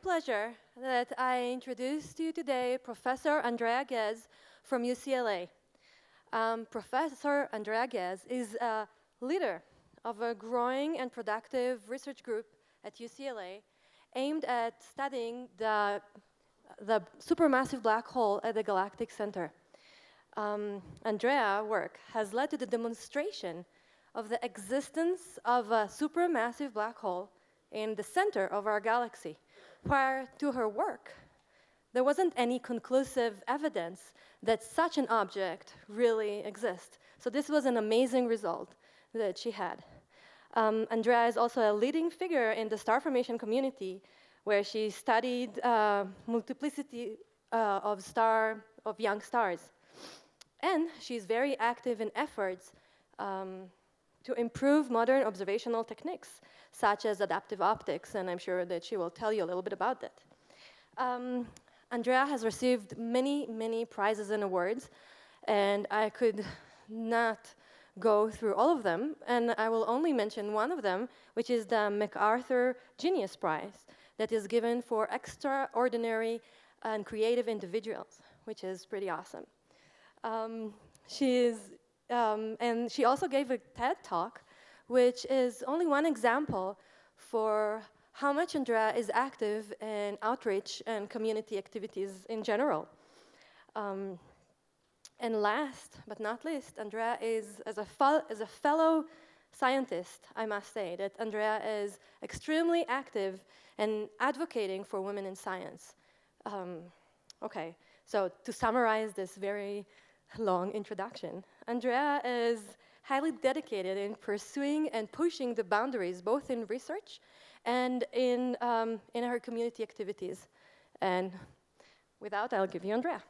pleasure that I introduce to you today Professor Andrea Ghez from UCLA. Professor Andrea Ghez is a leader of a growing and productive research group at UCLA aimed at studying the supermassive black hole at the galactic center. Andrea's work has led to the demonstration of the existence of a supermassive black hole in the center of our galaxy. Prior to her work, there wasn't any conclusive evidence that such an object really exists. So this was an amazing result that she had. Andrea is also a leading figure in the star formation community, where she studied multiplicity of young stars. And she's very active in efforts to improve modern observational techniques, such as adaptive optics, and I'm sure that she will tell you a little bit about that. Andrea has received many, many prizes and awards, and I could not go through all of them, and I will only mention one of them, which is the MacArthur Genius Prize, that is given for extraordinary and creative individuals, which is pretty awesome. And she also gave a TED Talk, which is only one example for how much Andrea is active in outreach and community activities in general. And last but not least, Andrea is, as a fellow scientist, I must say, that Andrea is extremely active in advocating for women in science. Okay, so to summarize this very long introduction, Andrea is highly dedicated in pursuing and pushing the boundaries, both in research and in her community activities. And with that, I'll give you Andrea.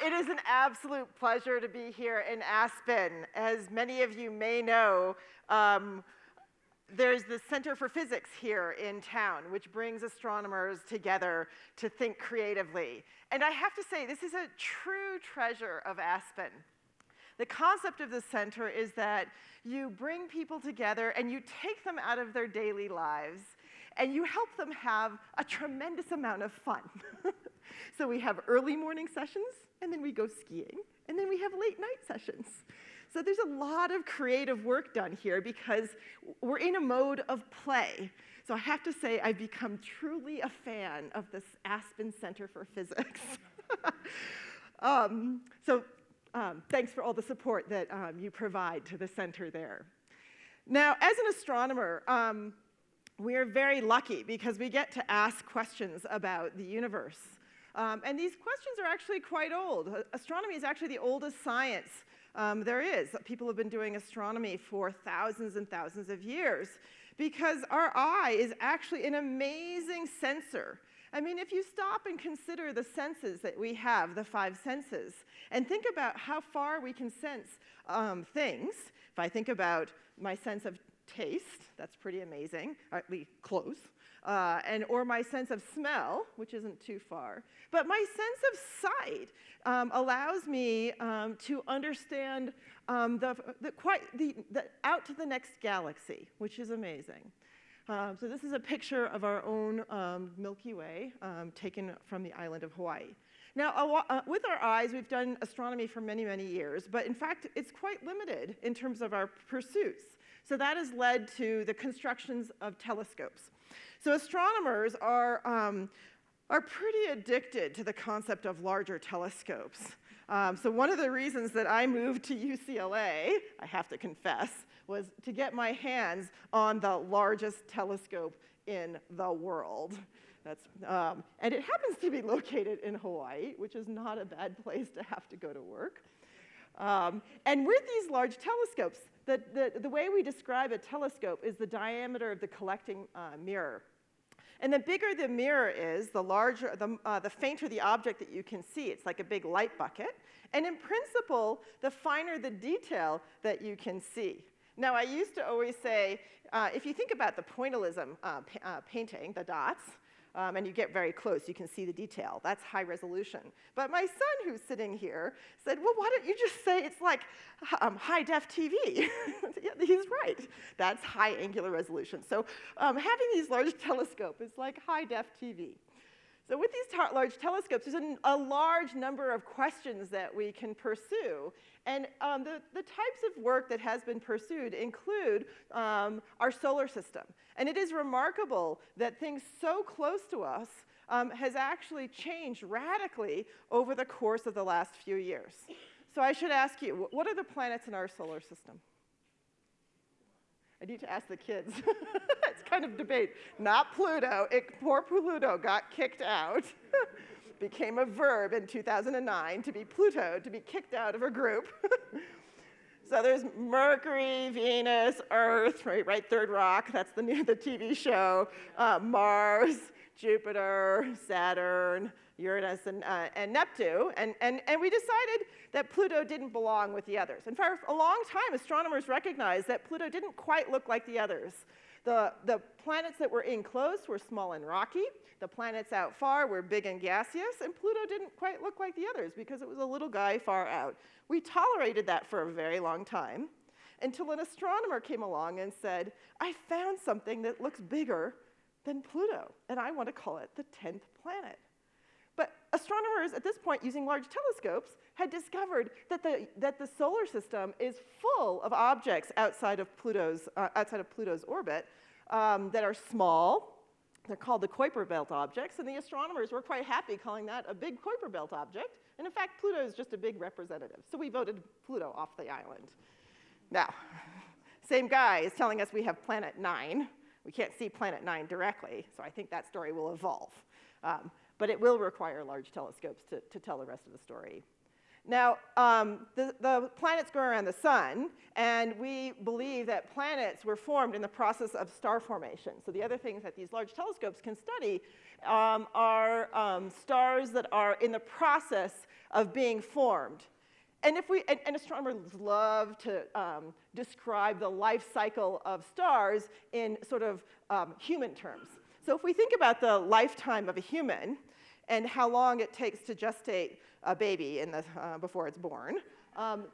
It is an absolute pleasure to be here in Aspen. As many of you may know, there's the Center for Physics here in town, which brings astronomers together to think creatively. And I have to say, this is a true treasure of Aspen. The concept of the center is that you bring people together and you take them out of their daily lives and you help them have a tremendous amount of fun. So we have early morning sessions, and then we go skiing, and then we have late night sessions. So there's a lot of creative work done here because we're in a mode of play. So I have to say I've become truly a fan of this Aspen Center for Physics. Thanks for all the support that you provide to the center there. Now, as an astronomer, we are very lucky because we get to ask questions about the universe. And these questions are actually quite old. Astronomy is actually the oldest science there is. People have been doing astronomy for thousands and thousands of years because our eye is actually an amazing sensor. I mean, if you stop and consider the senses that we have, the 5 senses, and think about how far we can sense things, if I think about my sense of taste, that's pretty amazing, or at least close, or my sense of smell, which isn't too far. But my sense of sight allows me to understand out to the next galaxy, which is amazing. So this is a picture of our own Milky Way taken from the island of Hawaii. Now, with our eyes, we've done astronomy for many, many years, but in fact, it's quite limited in terms of our pursuits. So that has led to the constructions of telescopes. So astronomers are pretty addicted to the concept of larger telescopes. So one of the reasons that I moved to UCLA, I have to confess, was to get my hands on the largest telescope in the world. And it happens to be located in Hawaii, which is not a bad place to have to go to work. And with these large telescopes, the way we describe a telescope is the diameter of the collecting mirror. And the bigger the mirror is, the fainter the object that you can see. It's like a big light bucket. And in principle, the finer the detail that you can see. Now, I used to always say, if you think about the pointillism painting, the dots, and you get very close, you can see the detail. That's high resolution. But my son, who's sitting here, said, well, why don't you just say it's like high-def TV? Yeah, he's right. That's high angular resolution. So having these large telescopes is like high-def TV. So with these large telescopes, there's a large number of questions that we can pursue. And the types of work that has been pursued include our solar system. And it is remarkable that things so close to us has actually changed radically over the course of the last few years. So I should ask you, what are the planets in our solar system? I need to ask the kids. It's kind of debate. Not Pluto. Poor Pluto got kicked out. Became a verb in 2009 to be Pluto, to be kicked out of a group. So there's Mercury, Venus, Earth, right? Third Rock, that's the TV show. Mars, Jupiter, Saturn, Uranus, and Neptune. And we decided that Pluto didn't belong with the others. And for a long time, astronomers recognized that Pluto didn't quite look like the others. The planets that were in close were small and rocky. The planets out far were big and gaseous. And Pluto didn't quite look like the others because it was a little guy far out. We tolerated that for a very long time until an astronomer came along and said, I found something that looks bigger than Pluto, and I want to call it the 10th planet. But astronomers at this point, using large telescopes, had discovered that the solar system is full of objects outside of Pluto's orbit that are small. They're called the Kuiper Belt objects, and the astronomers were quite happy calling that a big Kuiper Belt object. And in fact, Pluto is just a big representative. So we voted Pluto off the island. Now, same guy is telling us we have Planet 9. We can't see Planet 9 directly, so I think that story will evolve. But it will require large telescopes to tell the rest of the story. Now, the planets go around the sun, and we believe that planets were formed in the process of star formation. So the other things that these large telescopes can study are stars that are in the process of being formed. And astronomers love to describe the life cycle of stars in sort of human terms. So if we think about the lifetime of a human and how long it takes to gestate a baby before it's born,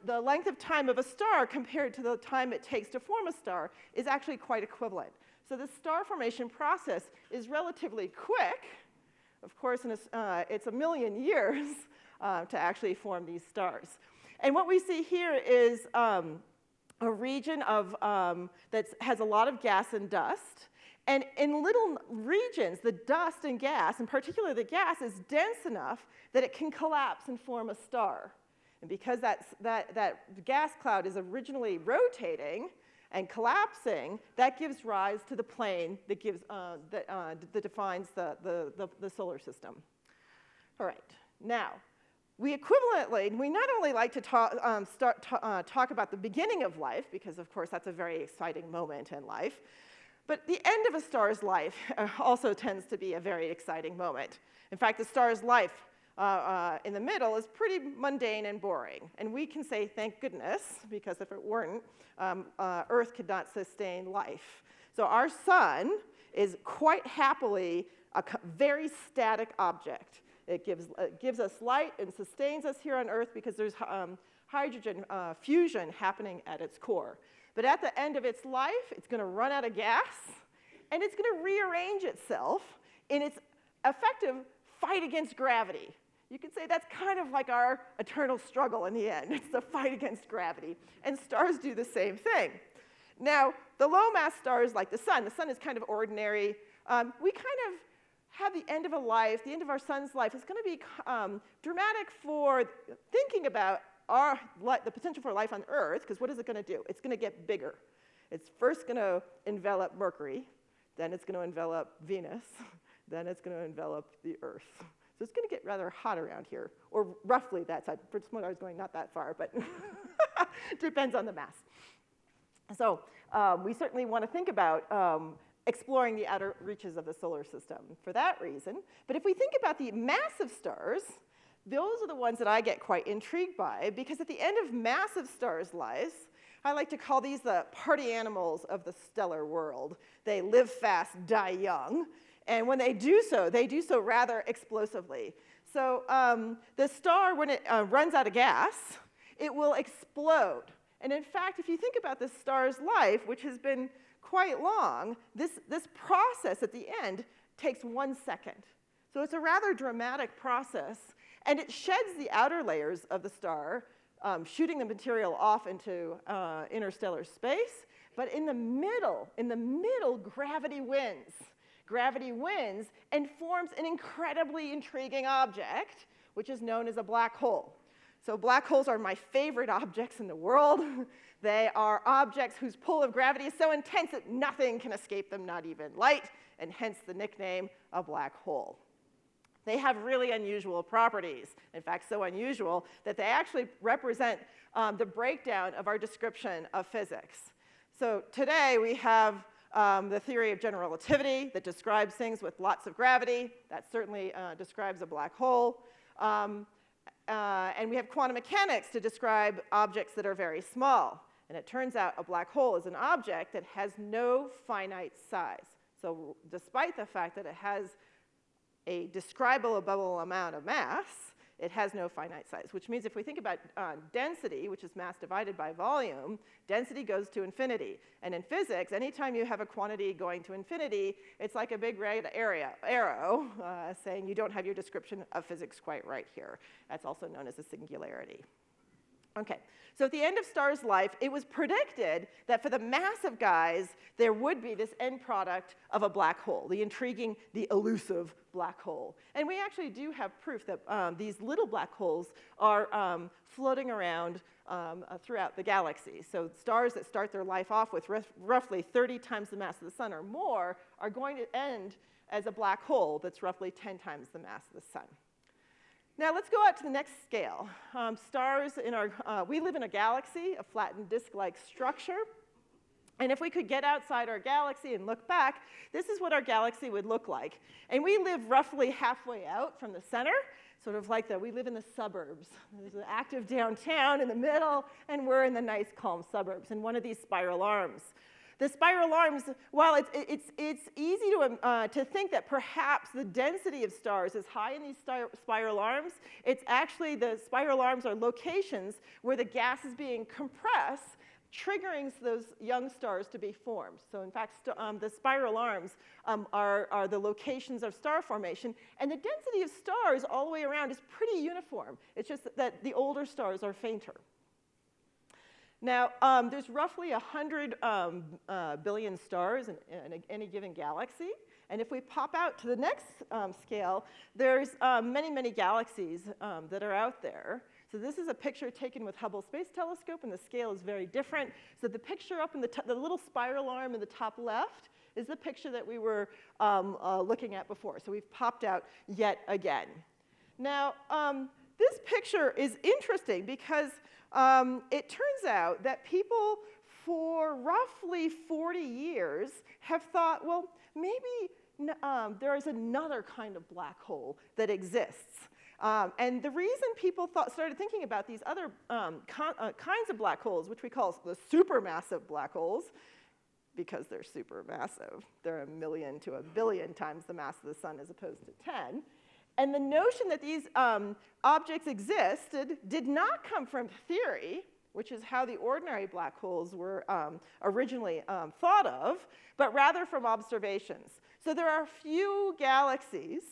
the length of time of a star compared to the time it takes to form a star is actually quite equivalent. So the star formation process is relatively quick. Of course, it's 1 million years to actually form these stars. And what we see here is a region that has a lot of gas and dust. And in little regions, the dust and gas, and particularly the gas, is dense enough that it can collapse and form a star. And because that gas cloud is originally rotating and collapsing, that gives rise to the plane that defines the solar system. All right, now, we not only like to talk about the beginning of life, because of course that's a very exciting moment in life, but the end of a star's life also tends to be a very exciting moment. In fact, the star's life in the middle is pretty mundane and boring. And we can say, thank goodness, because if it weren't, Earth could not sustain life. So our sun is quite happily a very static object. It gives us light and sustains us here on Earth because there's hydrogen fusion happening at its core. But at the end of its life, it's going to run out of gas, and it's going to rearrange itself in its effective fight against gravity. You could say that's kind of like our eternal struggle in the end. It's the fight against gravity. And stars do the same thing. Now, the low-mass stars like the sun is kind of ordinary. We kind of have the end of a life, the end of our sun's life, is going to be dramatic for thinking about the potential for life on Earth, because what is it going to do? It's going to get bigger. It's first going to envelop Mercury, then it's going to envelop Venus, then it's going to envelop the Earth. So it's going to get rather hot around here, or roughly that side. For some I was going not that far, but depends on the mass. So we certainly want to think about exploring the outer reaches of the solar system for that reason. But if we think about the massive stars, those are the ones that I get quite intrigued by, because at the end of massive stars' lives, I like to call these the party animals of the stellar world. They live fast, die young, and when they do so rather explosively. So the star, when it runs out of gas, it will explode. And in fact, if you think about the star's life, which has been quite long, this process at the end takes 1 second. So it's a rather dramatic process, and it sheds the outer layers of the star, shooting the material off into interstellar space. But in the middle, gravity wins. Gravity wins and forms an incredibly intriguing object, which is known as a black hole. So black holes are my favorite objects in the world. They are objects whose pull of gravity is so intense that nothing can escape them, not even light, and hence the nickname a black hole. They have really unusual properties. In fact, so unusual that they actually represent the breakdown of our description of physics. So today we have the theory of general relativity that describes things with lots of gravity. That certainly describes a black hole. And we have quantum mechanics to describe objects that are very small. And it turns out a black hole is an object that has no finite size. So despite the fact that it has a describable amount of mass, it has no finite size, which means if we think about density, which is mass divided by volume, density goes to infinity. And in physics, anytime you have a quantity going to infinity, it's like a big red arrow saying you don't have your description of physics quite right here. That's also known as a singularity. Okay, so at the end of star's life, it was predicted that for the massive guys, there would be this end product of a black hole, the intriguing, the elusive black hole. And we actually do have proof that these little black holes are floating around throughout the galaxy. So stars that start their life off with roughly 30 times the mass of the sun or more are going to end as a black hole that's roughly 10 times the mass of the sun. Now let's go out to the next scale. Stars in we live in a galaxy, a flattened disk-like structure. And if we could get outside our galaxy and look back, this is what our galaxy would look like. And we live roughly halfway out from the center, sort of like we live in the suburbs. There's an active downtown in the middle, and we're in the nice, calm suburbs in one of these spiral arms. The spiral arms, while it's easy to think that perhaps the density of stars is high in these spiral arms, it's actually the spiral arms are locations where the gas is being compressed, triggering those young stars to be formed. So in fact, the spiral arms are the locations of star formation, and the density of stars all the way around is pretty uniform. It's just that the older stars are fainter. Now, there's roughly 100 billion stars in any given galaxy. And if we pop out to the next scale, there's many, many galaxies that are out there. So this is a picture taken with Hubble Space Telescope, and the scale is very different. So the picture up in the little spiral arm in the top left is the picture that we were looking at before. So we've popped out yet again. Now, this picture is interesting because it turns out that people for roughly 40 years have thought, well, maybe there is another kind of black hole that exists. And the reason people started thinking about these other kinds of black holes, which we call the supermassive black holes, because they're supermassive. They're 1 million to 1 billion times the mass of the sun as opposed to 10. And the notion that these objects existed did not come from theory, which is how the ordinary black holes were originally thought of, but rather from observations. So there are a few galaxies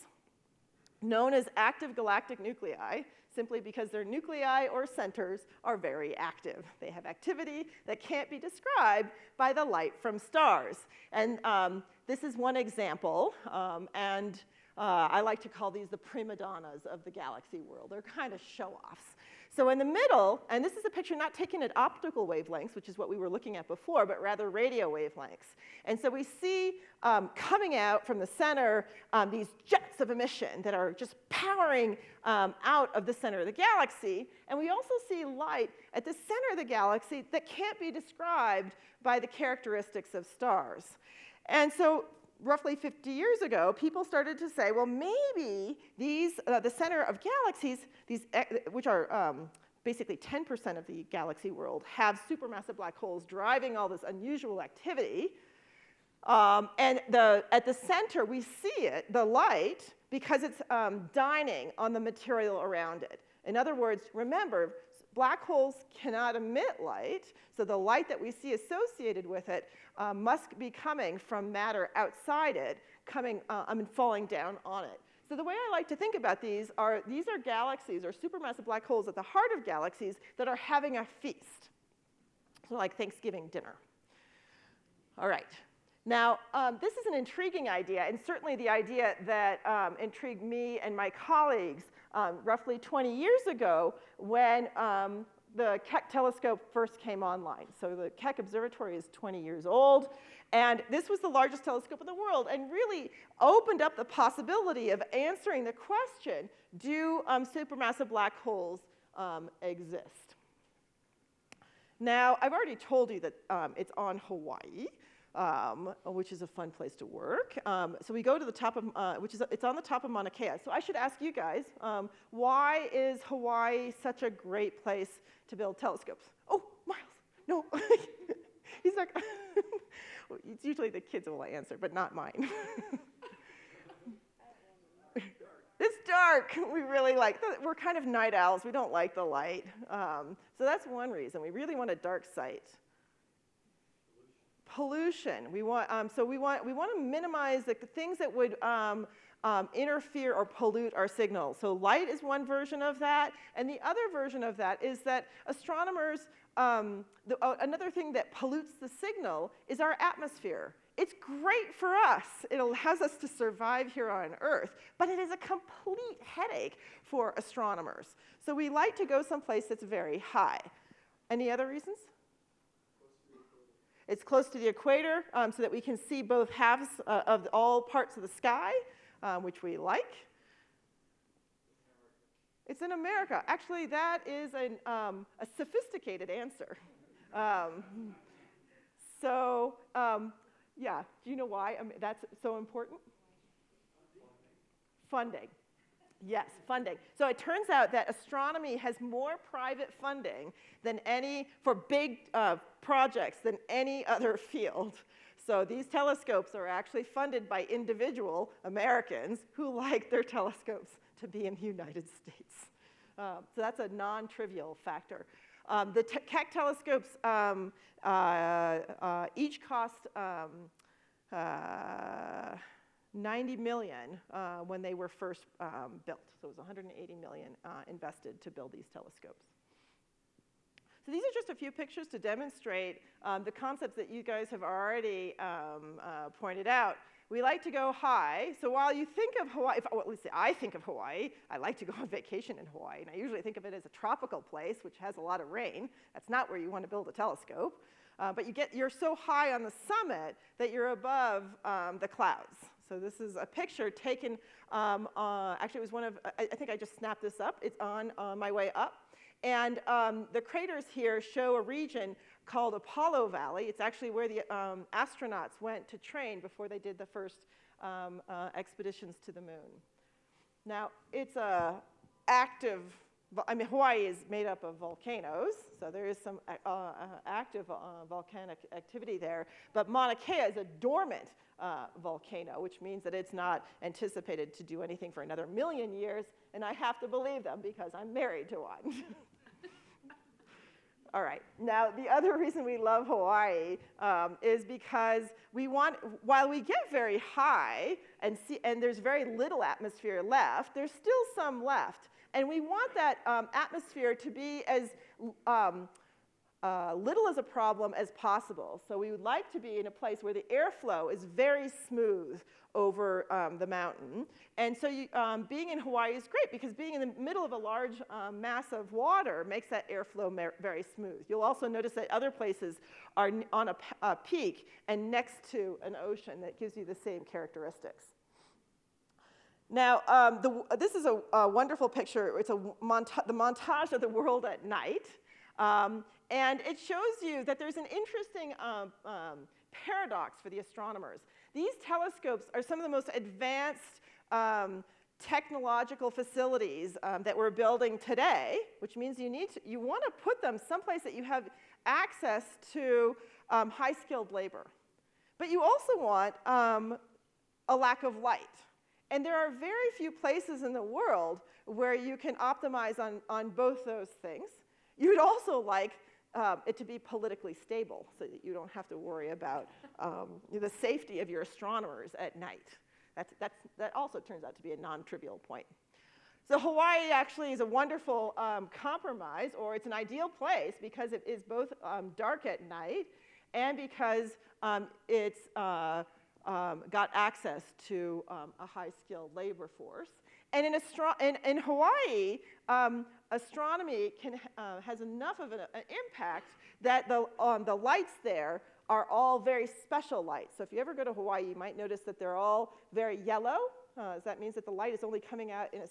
known as active galactic nuclei, simply because their nuclei or centers are very active. They have activity that can't be described by the light from stars. And this is one example. I like to call these the prima donnas of the galaxy world. They're kind of show-offs. So in the middle, and this is a picture not taken at optical wavelengths, which is what we were looking at before, but rather radio wavelengths. And so we see coming out from the center these jets of emission that are just powering out of the center of the galaxy. And we also see light at the center of the galaxy that can't be described by the characteristics of stars. And so roughly 50 years ago, people started to say, well, maybe the center of galaxies, which are basically 10% of the galaxy world, have supermassive black holes driving all this unusual activity. And at the center, we see it, the light, because it's dining on the material around it. In other words, remember, black holes cannot emit light, so the light that we see associated with it must be coming from matter outside it, falling down on it. So the way I like to think about these are galaxies or supermassive black holes at the heart of galaxies that are having a feast, so like Thanksgiving dinner. All right. Now, this is an intriguing idea, and certainly the idea that intrigued me and my colleagues roughly 20 years ago when the Keck telescope first came online. So the Keck Observatory is 20 years old, and this was the largest telescope in the world and really opened up the possibility of answering the question, do supermassive black holes exist? Now, I've already told you that it's on Hawaii. Which is a fun place to work. So we go to the top of, it's on the top of Mauna Kea. So I should ask you guys, why is Hawaii such a great place to build telescopes? Oh, Miles, no. He's like, it's usually the kids will answer, but not mine. It's dark. We really we're kind of night owls. We don't like the light. So that's one reason. We really want a dark site. Pollution. We want to minimize the things that would interfere or pollute our signal. So light is one version of that, and the other version of that is that astronomers. Another thing that pollutes the signal is our atmosphere. It's great for us. It allows us to survive here on Earth, but it is a complete headache for astronomers. So we like to go someplace that's very high. Any other reasons? It's close to the equator, so that we can see both halves of all parts of the sky, which we like. It's in America. Actually, that is a sophisticated answer. Yeah, do you know why that's so important? Funding. Yes, funding. So it turns out that astronomy has more private funding for big projects than any other field. So these telescopes are actually funded by individual Americans who like their telescopes to be in the United States. So that's a non-trivial factor. The Keck telescopes each cost $90 million when they were first built. So it was $180 million invested to build these telescopes. So these are just a few pictures to demonstrate the concepts that you guys have already pointed out. We like to go high. So while you think of Hawaii, at least I think of Hawaii, I like to go on vacation in Hawaii. And I usually think of it as a tropical place, which has a lot of rain. That's not where you want to build a telescope. But you're so high on the summit that you're above the clouds. So this is a picture taken, actually it was one of, I think I just snapped this up. It's on my way up. And the craters here show a region called Apollo Valley. It's actually where the astronauts went to train before they did the first expeditions to the moon. Now, it's active, Hawaii is made up of volcanoes, so there is some active volcanic activity there. But Mauna Kea is a dormant volcano, which means that it's not anticipated to do anything for another 1,000,000 years, and I have to believe them because I'm married to one. All right, now the other reason we love Hawaii is because while we get very high and there's very little atmosphere left, there's still some left. And we want that atmosphere to be as little as a problem as possible. So we would like to be in a place where the airflow is very smooth over the mountain. And so being in Hawaii is great because being in the middle of a large mass of water makes that airflow very smooth. You'll also notice that other places are on a peak and next to an ocean that gives you the same characteristics. Now, this is a wonderful picture. It's the montage of the world at night. And it shows you that there's an interesting paradox for the astronomers. These telescopes are some of the most advanced technological facilities that we're building today, which means you want to put them someplace that you have access to high-skilled labor. But you also want a lack of light. And there are very few places in the world where you can optimize on both those things. You would also like it to be politically stable so that you don't have to worry about the safety of your astronomers at night. That also turns out to be a non-trivial point. So Hawaii actually is a wonderful compromise, or it's an ideal place because it is both dark at night and because it's got access to a high-skilled labor force. And in Hawaii, astronomy has enough of an impact that the lights there are all very special lights. So if you ever go to Hawaii, you might notice that they're all very yellow. That means that the light is only coming out in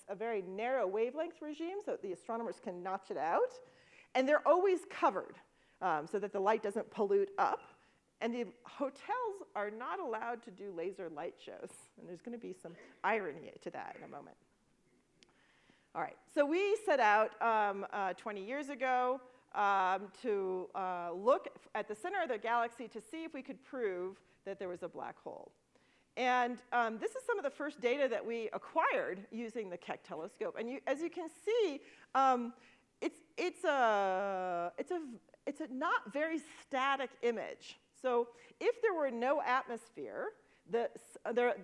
a very narrow wavelength regime, so that the astronomers can notch it out. And they're always covered so that the light doesn't pollute up. And the hotels are not allowed to do laser light shows. And there's going to be some irony to that in a moment. All right, so we set out 20 years ago to look at the center of the galaxy to see if we could prove that there was a black hole. And this is some of the first data that we acquired using the Keck telescope. And as you can see, it's a not very static image. So if there were no atmosphere,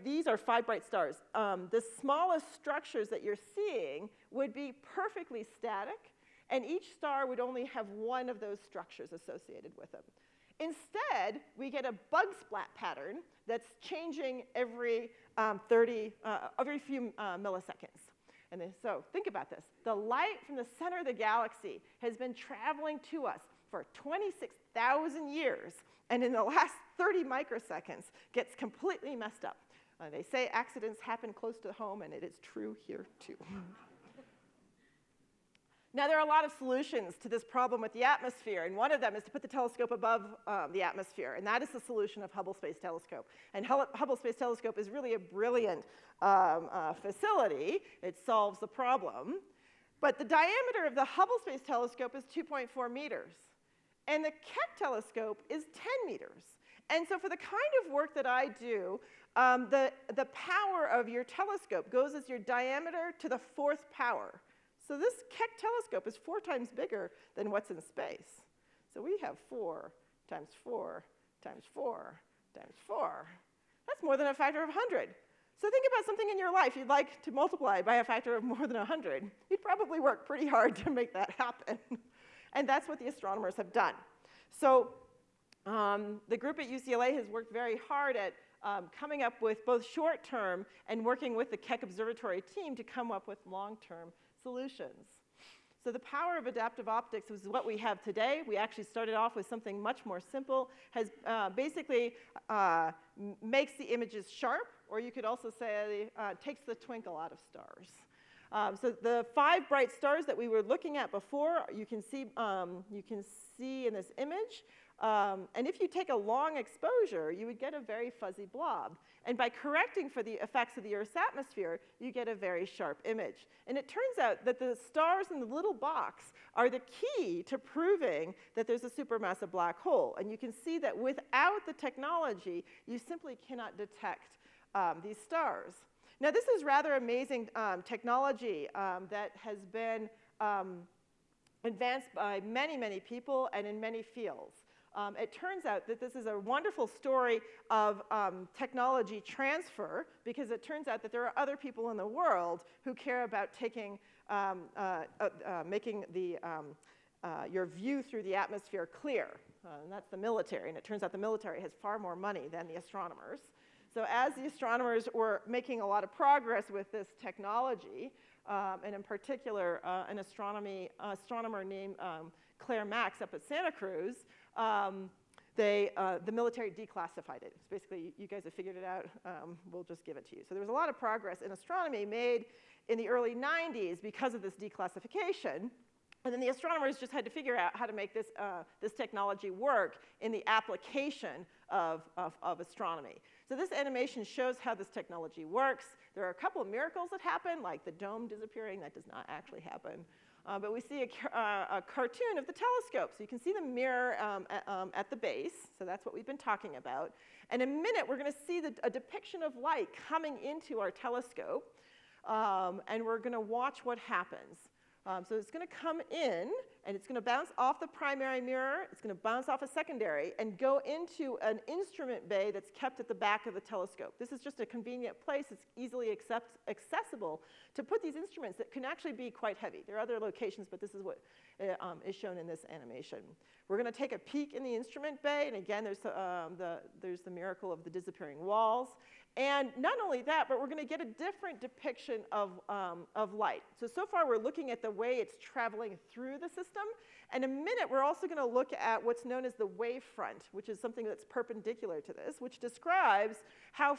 these are 5 bright stars. The smallest structures that you're seeing would be perfectly static, and each star would only have one of those structures associated with them. Instead, we get a bug splat pattern that's changing every few milliseconds. And so think about this. The light from the center of the galaxy has been traveling to us for 26,000 years, and in the last 30 microseconds gets completely messed up. They say accidents happen close to home, and it is true here too. Now, there are a lot of solutions to this problem with the atmosphere, and one of them is to put the telescope above the atmosphere, and that is the solution of Hubble Space Telescope. And Hubble Space Telescope is really a brilliant facility. It solves the problem. But the diameter of the Hubble Space Telescope is 2.4 meters, and the Keck telescope is 10 meters. And so for the kind of work that I do, the power of your telescope goes as your diameter to the 4th power. So this Keck telescope is 4 times bigger than what's in space. So we have 4 times 4 times 4 times 4. That's more than a factor of 100. So think about something in your life you'd like to multiply by a factor of more than 100. You'd probably work pretty hard to make that happen. And that's what the astronomers have done. So the group at UCLA has worked very hard at coming up with both short-term and working with the Keck Observatory team to come up with long-term solutions. So the power of adaptive optics is what we have today. We actually started off with something much more simple, basically makes the images sharp, or you could also say takes the twinkle out of stars. So the 5 bright stars that we were looking at before, you can see in this image. And if you take a long exposure, you would get a very fuzzy blob. And by correcting for the effects of the Earth's atmosphere, you get a very sharp image. And it turns out that the stars in the little box are the key to proving that there's a supermassive black hole. And you can see that without the technology, you simply cannot detect these stars. Now, this is rather amazing technology that has been advanced by many, many people and in many fields. It turns out that this is a wonderful story of technology transfer, because it turns out that there are other people in the world who care about making your view through the atmosphere clear. And that's the military. And it turns out the military has far more money than the astronomers. So as the astronomers were making a lot of progress with this technology, and in particular an astronomer named Claire Max up at Santa Cruz, the military declassified it. It's basically, you guys have figured it out, we'll just give it to you. So there was a lot of progress in astronomy made in the early 90s because of this declassification. And then the astronomers just had to figure out how to make this, this technology work in the application of astronomy. So this animation shows how this technology works. There are a couple of miracles that happen, like the dome disappearing. That does not actually happen. But we see a cartoon of the telescope. So you can see the mirror at the base. So that's what we've been talking about. And in a minute, we're going to see a depiction of light coming into our telescope. And we're going to watch what happens. So it's going to come in, and it's going to bounce off the primary mirror. It's going to bounce off a secondary and go into an instrument bay that's kept at the back of the telescope. This is just a convenient place. It's easily accessible to put these instruments that can actually be quite heavy. There are other locations, but this is what is shown in this animation. We're going to take a peek in the instrument bay, and again, there's the miracle of the disappearing walls. And not only that, but we're going to get a different depiction of light. So far, we're looking at the way it's traveling through the system. And in a minute, we're also going to look at what's known as the wavefront, which is something that's perpendicular to this, which describes how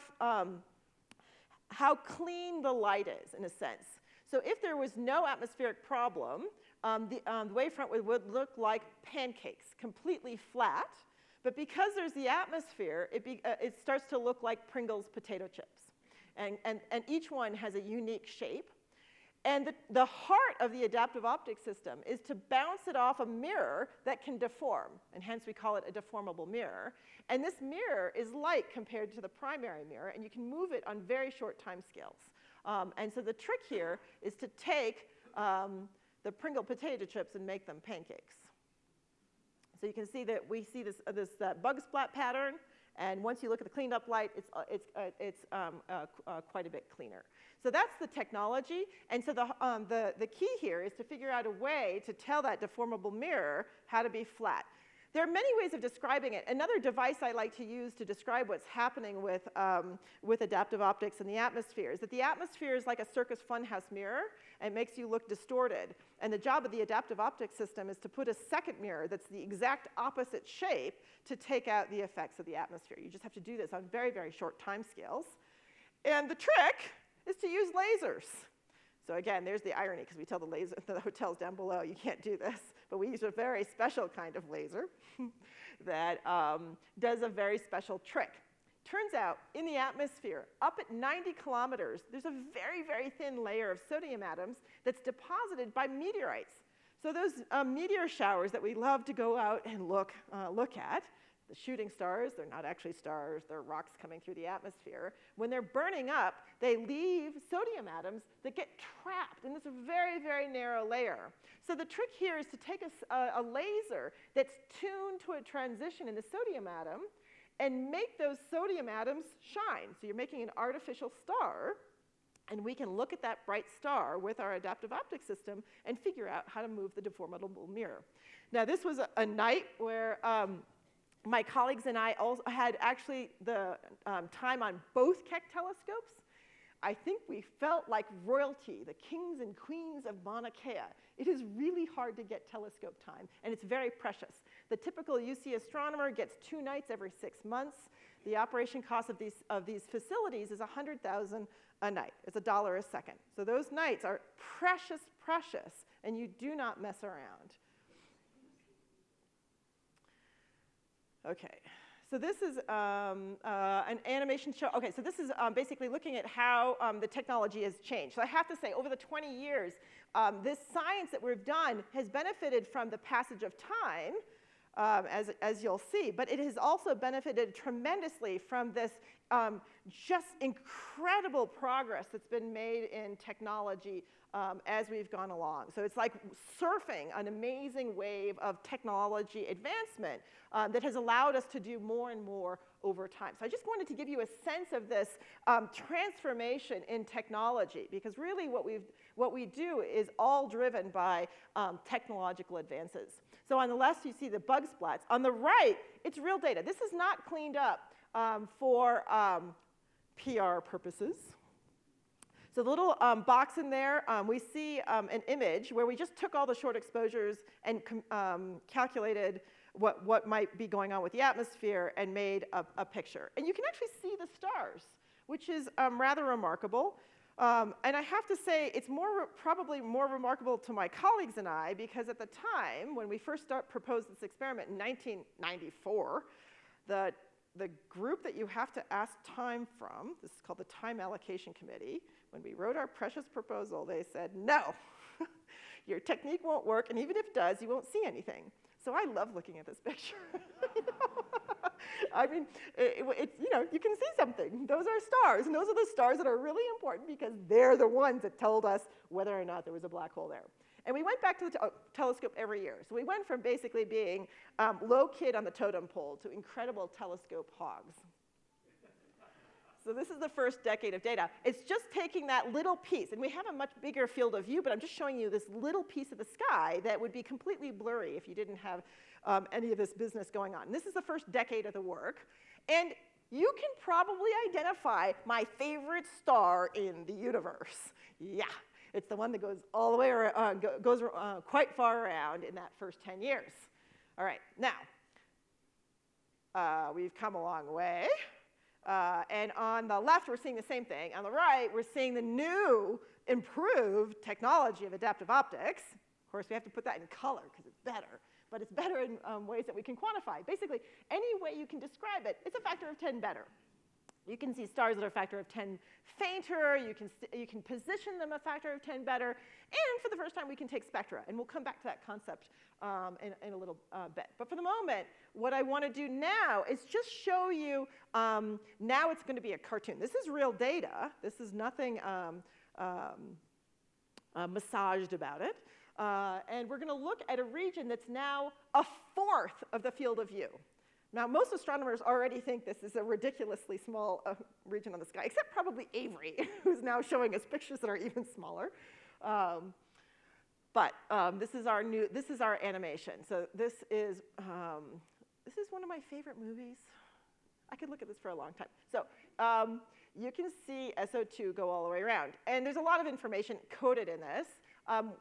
clean the light is, in a sense. So if there was no atmospheric problem, the wavefront would look like pancakes, completely flat. But because there's the atmosphere, it starts to look like Pringles potato chips. And each one has a unique shape. And the heart of the adaptive optics system is to bounce it off a mirror that can deform. And hence, we call it a deformable mirror. And this mirror is light compared to the primary mirror. And you can move it on very short time scales. And so the trick here is to take the Pringle potato chips and make them pancakes. So you can see that we see this bug splat pattern, and once you look at the cleaned up light, it's quite a bit cleaner. So that's the technology, and so the key here is to figure out a way to tell that deformable mirror how to be flat. There are many ways of describing it. Another device I like to use to describe what's happening with adaptive optics in the atmosphere is that the atmosphere is like a circus funhouse mirror, and it makes you look distorted. And the job of the adaptive optics system is to put a second mirror that's the exact opposite shape to take out the effects of the atmosphere. You just have to do this on very, very short time scales. And the trick is to use lasers. So again, there's the irony, because we tell the hotels down below, you can't do this. But we use a very special kind of laser that does a very special trick. Turns out, in the atmosphere, up at 90 kilometers, there's a very, very thin layer of sodium atoms that's deposited by meteorites. So those meteor showers that we love to go out and look at, the shooting stars, they're not actually stars, they're rocks coming through the atmosphere. When they're burning up, they leave sodium atoms that get trapped in this very, very narrow layer. So the trick here is to take a laser that's tuned to a transition in the sodium atom and make those sodium atoms shine. So you're making an artificial star, and we can look at that bright star with our adaptive optics system and figure out how to move the deformable mirror. Now, this was a night where my colleagues and I also had actually the time on both Keck telescopes. I think we felt like royalty, the kings and queens of Mauna Kea. It is really hard to get telescope time, and it's very precious. The typical UC astronomer gets 2 nights every 6 months. The operation cost of these facilities is $100,000 a night. It's $1 a second. So those nights are precious, precious, and you do not mess around. Okay. So this is an animation show. Okay, so this is basically looking at how the technology has changed. So I have to say, over the 20 years, this science that we've done has benefited from the passage of time, as you'll see, but it has also benefited tremendously from this just incredible progress that's been made in technology as we've gone along. So it's like surfing an amazing wave of technology advancement that has allowed us to do more and more over time. So I just wanted to give you a sense of this transformation in technology, because really what we do is all driven by technological advances. So on the left, you see the bug splats. On the right, it's real data. This is not cleaned up for PR purposes. So the little box in there, we see an image where we just took all the short exposures and calculated what might be going on with the atmosphere and made a picture. And you can actually see the stars, which is rather remarkable. And I have to say, it's probably more remarkable to my colleagues and I, because at the time, when we first proposed this experiment in 1994, the group that you have to ask time from, this is called the Time Allocation Committee, when we wrote our precious proposal, they said, no, your technique won't work, and even if it does, you won't see anything. So I love looking at this picture. I mean, you can see something. Those are stars, and those are the stars that are really important because they're the ones that told us whether or not there was a black hole there. And we went back to the telescope every year. So we went from basically being low kid on the totem pole to incredible telescope hogs. So this is the first decade of data. It's just taking that little piece, and we have a much bigger field of view, but I'm just showing you this little piece of the sky that would be completely blurry if you didn't have any of this business going on. And this is the first decade of the work, and you can probably identify my favorite star in the universe. Yeah, it's the one that goes all the way around, goes quite far around in that first 10 years. All right, now, we've come a long way. And on the left, we're seeing the same thing. On the right, we're seeing the new, improved technology of adaptive optics. Of course, we have to put that in color because it's better. But it's better in ways that we can quantify. Basically, any way you can describe it, it's a factor of 10 better. You can see stars that are a factor of 10 fainter. You can position them a factor of 10 better. And for the first time, we can take spectra. And we'll come back to that concept in a little bit. But for the moment, what I want to do now is just show you, now it's going to be a cartoon. This is real data. This is nothing massaged about it. And we're going to look at a region that's now a fourth of the field of view. Now, most astronomers already think this is a ridiculously small region on the sky, except probably Avery, who's now showing us pictures that are even smaller. But this is our animation. So this is one of my favorite movies. I could look at this for a long time. So you can see SO2 go all the way around. And there's a lot of information coded in this.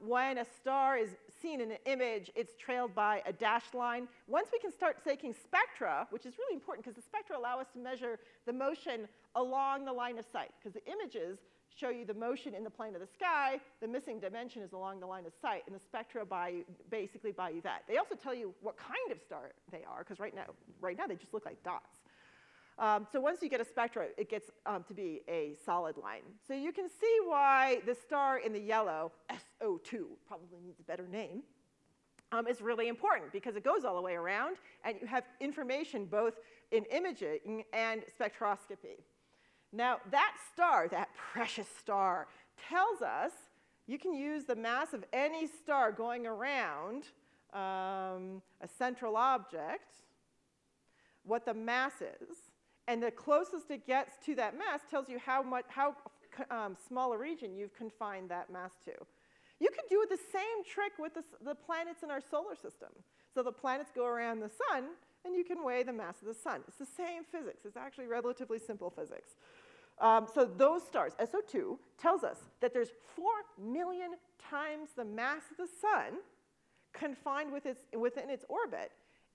When a star is seen in an image, it's trailed by a dashed line. Once we can start taking spectra, which is really important because the spectra allow us to measure the motion along the line of sight, because the images show you the motion in the plane of the sky. The missing dimension is along the line of sight, and the spectra basically buy you that. They also tell you what kind of star they are, because right now they just look like dots. So once you get a spectra, it gets to be a solid line. So you can see why the star in the yellow, SO2, probably needs a better name, is really important because it goes all the way around, and you have information both in imaging and spectroscopy. Now, that star, that precious star, tells us you can use the mass of any star going around a central object, what the mass is. And the closest it gets to that mass tells you how small a region you've confined that mass to. You could do the same trick with the planets in our solar system. So the planets go around the sun, and you can weigh the mass of the sun. It's the same physics. It's actually relatively simple physics. So those stars, SO2, tells us that there's 4 million times the mass of the sun confined within its orbit.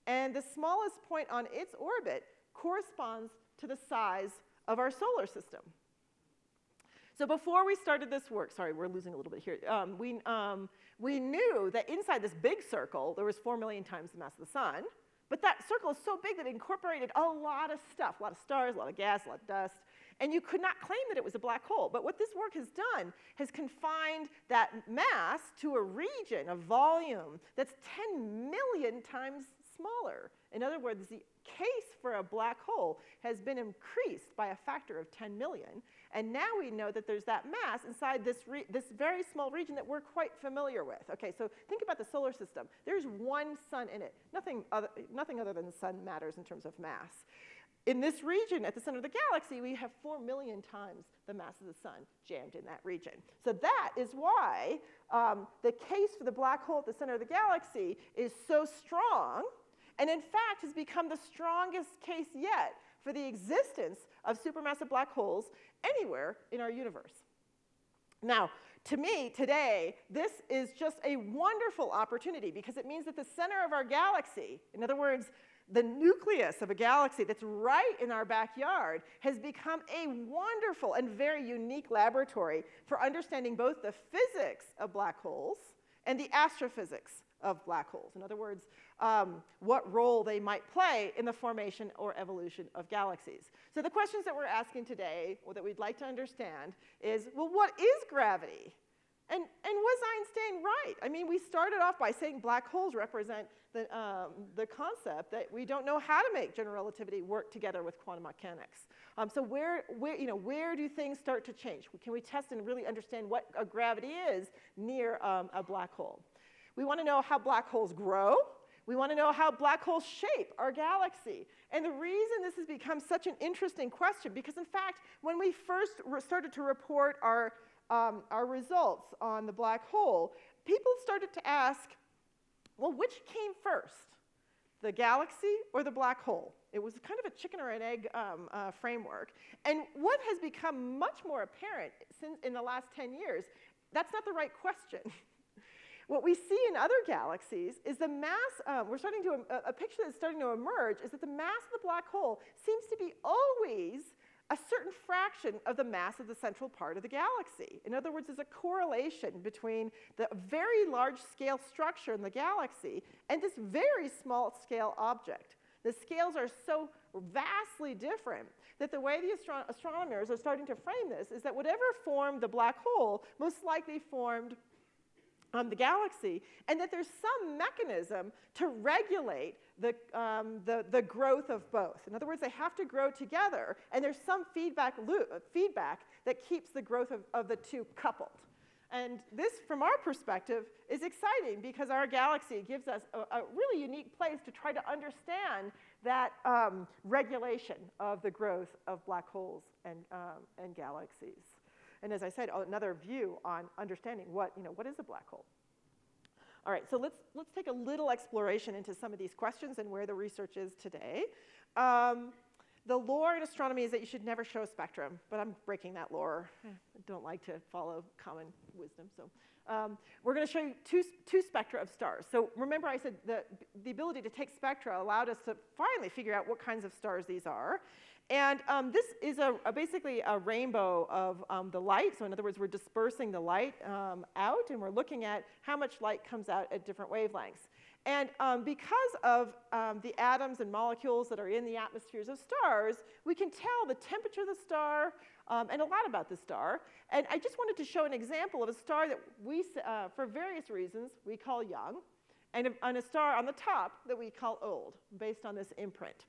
And the smallest point on its orbit corresponds to the size of our solar system. So before we started this work, sorry, we're losing a little bit here. We knew that inside this big circle, there was 4 million times the mass of the sun. But that circle is so big that it incorporated a lot of stuff, a lot of stars, a lot of gas, a lot of dust. And you could not claim that it was a black hole. But what this work has done has confined that mass to a region, a volume, that's 10 million times smaller. In other words, the case for a black hole has been increased by a factor of 10 million. And now we know that there's that mass inside this very small region that we're quite familiar with. Okay, so think about the solar system. There's one sun in it. Nothing other than the sun matters in terms of mass. In this region, at the center of the galaxy, we have 4 million times the mass of the sun jammed in that region. So that is why the case for the black hole at the center of the galaxy is so strong, and in fact has become the strongest case yet for the existence of supermassive black holes anywhere in our universe. Now, to me, today, this is just a wonderful opportunity because it means that the center of our galaxy, in other words, the nucleus of a galaxy that's right in our backyard has become a wonderful and very unique laboratory for understanding both the physics of black holes and the astrophysics of black holes. In other words, what role they might play in the formation or evolution of galaxies. So the questions that we're asking today, or that we'd like to understand, is, well, what is gravity? And was Einstein right? I mean, we started off by saying black holes represent the concept that we don't know how to make general relativity work together with quantum mechanics. So where do things start to change? Can we test and really understand what a gravity is near a black hole? We want to know how black holes grow. We want to know how black holes shape our galaxy. And the reason this has become such an interesting question, because in fact, when we first started to report our results on the black hole, people started to ask, well, which came first, the galaxy or the black hole? It was kind of a chicken or an egg framework. And what has become much more apparent since in the last 10 years, that's not the right question. What we see in other galaxies is the mass, a picture that's starting to emerge is that the mass of the black hole seems to be always a certain fraction of the mass of the central part of the galaxy. In other words, there's a correlation between the very large scale structure in the galaxy and this very small scale object. The scales are so vastly different that the way the astronomers are starting to frame this is that whatever formed the black hole most likely formed the galaxy, and that there's some mechanism to regulate the growth of both. In other words, they have to grow together, and there's some feedback that keeps the growth of the two coupled. And this, from our perspective, is exciting because our galaxy gives us a really unique place to try to understand that regulation of the growth of black holes and galaxies. And as I said, another view on understanding what is a black hole. All right, so let's take a little exploration into some of these questions and where the research is today. The lore in astronomy is that you should never show a spectrum, but I'm breaking that lore. I don't like to follow common wisdom, so we're going to show you two spectra of stars. So remember I said the ability to take spectra allowed us to finally figure out what kinds of stars these are. And this is basically a rainbow of the light. So in other words, we're dispersing the light out, and we're looking at how much light comes out at different wavelengths. And because of the atoms and molecules that are in the atmospheres of stars, we can tell the temperature of the star and a lot about the star. And I just wanted to show an example of a star that we, for various reasons, we call young, and a star on the top that we call old, based on this imprint.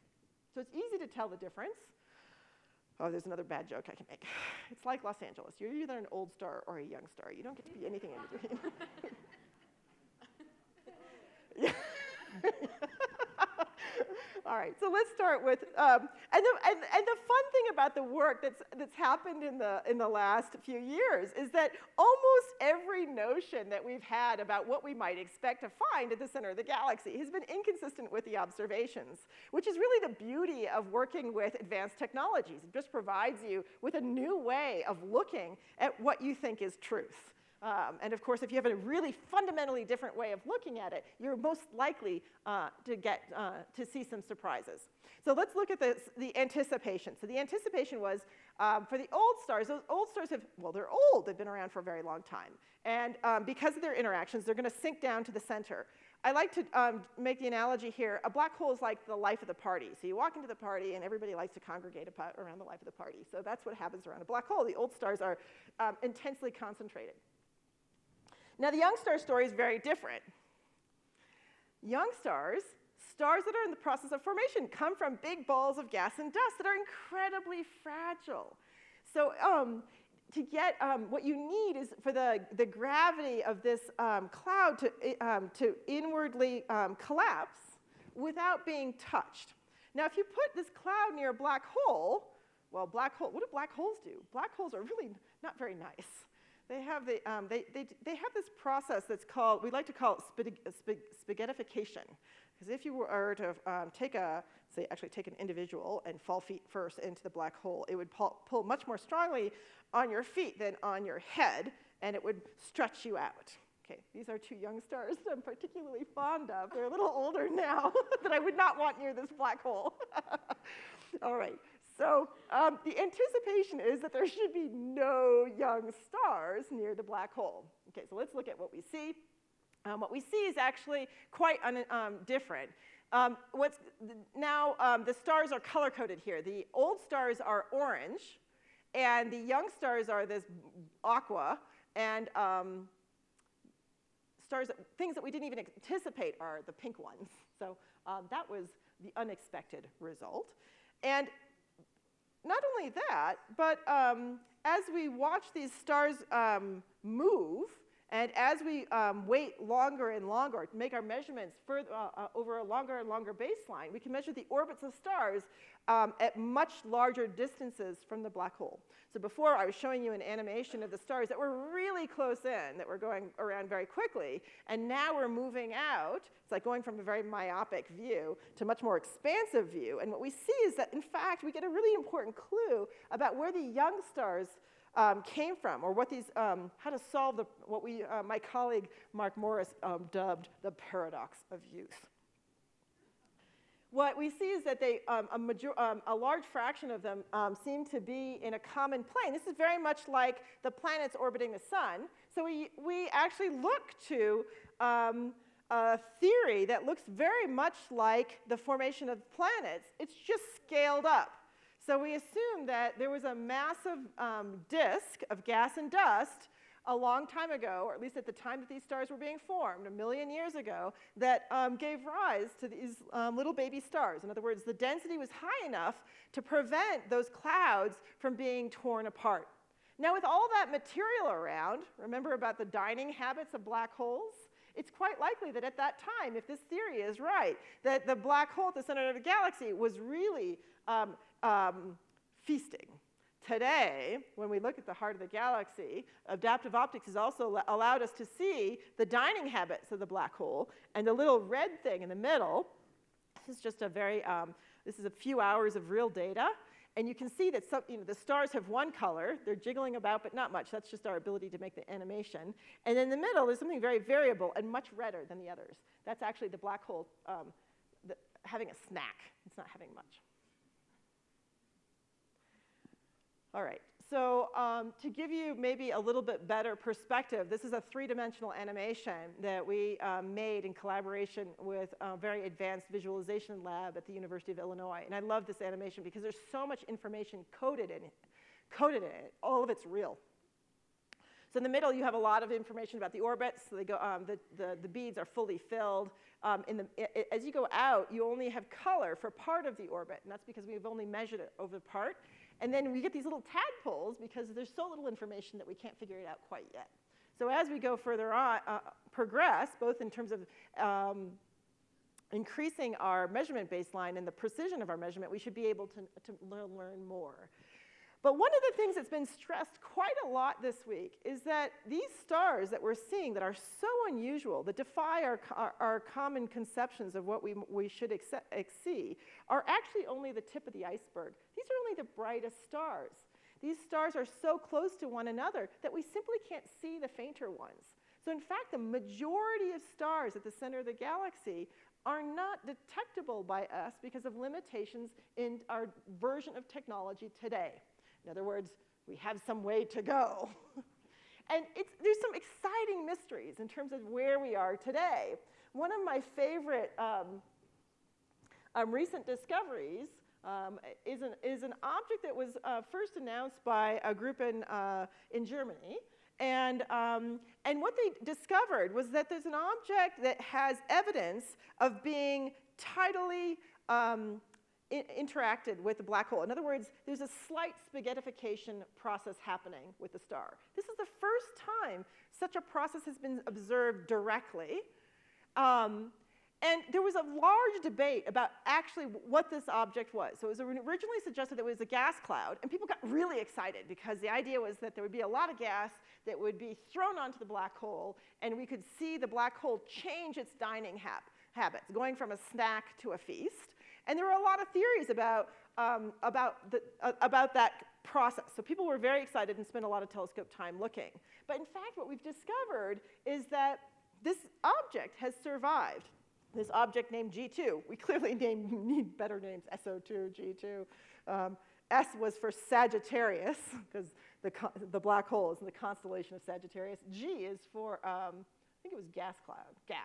So it's easy to tell the difference. Oh, there's another bad joke I can make. It's like Los Angeles. You're either an old star or a young star. You don't get to be anything in between. Yeah. All right, so let's start with, and the fun thing about the work that's happened in the last few years is that almost every notion that we've had about what we might expect to find at the center of the galaxy has been inconsistent with the observations, which is really the beauty of working with advanced technologies. It just provides you with a new way of looking at what you think is truth. And of course, if you have a really fundamentally different way of looking at it, you're most likely to see some surprises. So let's look at the anticipation. So the anticipation was for the old stars. Those old stars they're old. They've been around for a very long time. And because of their interactions, they're going to sink down to the center. I like to make the analogy here. A black hole is like the life of the party. So you walk into the party, and everybody likes to congregate around the life of the party. So that's what happens around a black hole. The old stars are intensely concentrated. Now, the young star story is very different. Young stars that are in the process of formation, come from big balls of gas and dust that are incredibly fragile. So to get what you need is for the gravity of this cloud to inwardly collapse without being touched. Now, if you put this cloud near a black hole, well, what do black holes do? Black holes are really not very nice. They have they have this process that's called, we like to call it spaghettification. Because if you were to take an individual and fall feet first into the black hole, it would pull much more strongly on your feet than on your head, and it would stretch you out. Okay, these are two young stars that I'm particularly fond of. They're a little older now that I would not want near this black hole. All right, so the anticipation is that there should be no young stars near the black hole. Okay, so let's look at what we see. What we see is actually quite different. The stars are color-coded here. The old stars are orange, and the young stars are this aqua, and things that we didn't even anticipate are the pink ones. So that was the unexpected result. And not only that, but as we watch these stars move, and as we wait longer and longer to make our measurements further, over a longer and longer baseline, we can measure the orbits of stars at much larger distances from the black hole. So before, I was showing you an animation of the stars that were really close in, that were going around very quickly, and now we're moving out. It's like going from a very myopic view to a much more expansive view. And what we see is that, in fact, we get a really important clue about where the young stars came from, or what these, how to solve what my colleague Mark Morris dubbed the paradox of youth. What we see is that a large fraction of them seem to be in a common plane. This is very much like the planets orbiting the sun. So we actually look to a theory that looks very much like the formation of planets. It's just scaled up. So we assume that there was a massive disk of gas and dust a long time ago, or at least at the time that these stars were being formed, 1 million years ago, that gave rise to these little baby stars. In other words, the density was high enough to prevent those clouds from being torn apart. Now, with all that material around, remember about the dining habits of black holes? It's quite likely that at that time, if this theory is right, that the black hole at the center of the galaxy was really feasting. Today, when we look at the heart of the galaxy, adaptive optics has also allowed us to see the dining habits of the black hole, and the little red thing in the middle, this is just this is a few hours of real data, and you can see that the stars have one color, they're jiggling about, but not much. That's just our ability to make the animation. And in the middle, there's something very variable and much redder than the others. That's actually the black hole having a snack. It's not having much. All right, so to give you maybe a little bit better perspective, this is a three-dimensional animation that we made in collaboration with a very advanced visualization lab at the University of Illinois. And I love this animation because there's so much information coded in it. All of it's real. So in the middle, you have a lot of information about the orbits. So they go, the beads are fully filled. As you go out, you only have color for part of the orbit, and that's because we've only measured it over part. And then we get these little tadpoles because there's so little information that we can't figure it out quite yet. So as we go further on, progress, both in terms of increasing our measurement baseline and the precision of our measurement, we should be able to learn more. But one of the things that's been stressed quite a lot this week is that these stars that we're seeing that are so unusual, that defy our common conceptions of what we should see, are actually only the tip of the iceberg. These are only the brightest stars. These stars are so close to one another that we simply can't see the fainter ones. So in fact, the majority of stars at the center of the galaxy are not detectable by us because of limitations in our version of technology today. In other words, we have some way to go. And there's some exciting mysteries in terms of where we are today. One of my favorite recent discoveries is an object that was first announced by a group in Germany. And what they discovered was that there's an object that has evidence of being tidally interacted with the black hole. In other words, there's a slight spaghettification process happening with the star. This is the first time such a process has been observed directly. And there was a large debate about actually what this object was. So it was originally suggested that it was a gas cloud, and people got really excited because the idea was that there would be a lot of gas that would be thrown onto the black hole, and we could see the black hole change its dining habits, going from a snack to a feast. And there were a lot of theories about that process. So people were very excited and spent a lot of telescope time looking. But in fact, what we've discovered is that this object has survived. This object named G2. We clearly need better names, SO2, G2. S was for Sagittarius, because the black hole is in the constellation of Sagittarius. G is for, I think it was gas cloud, gas.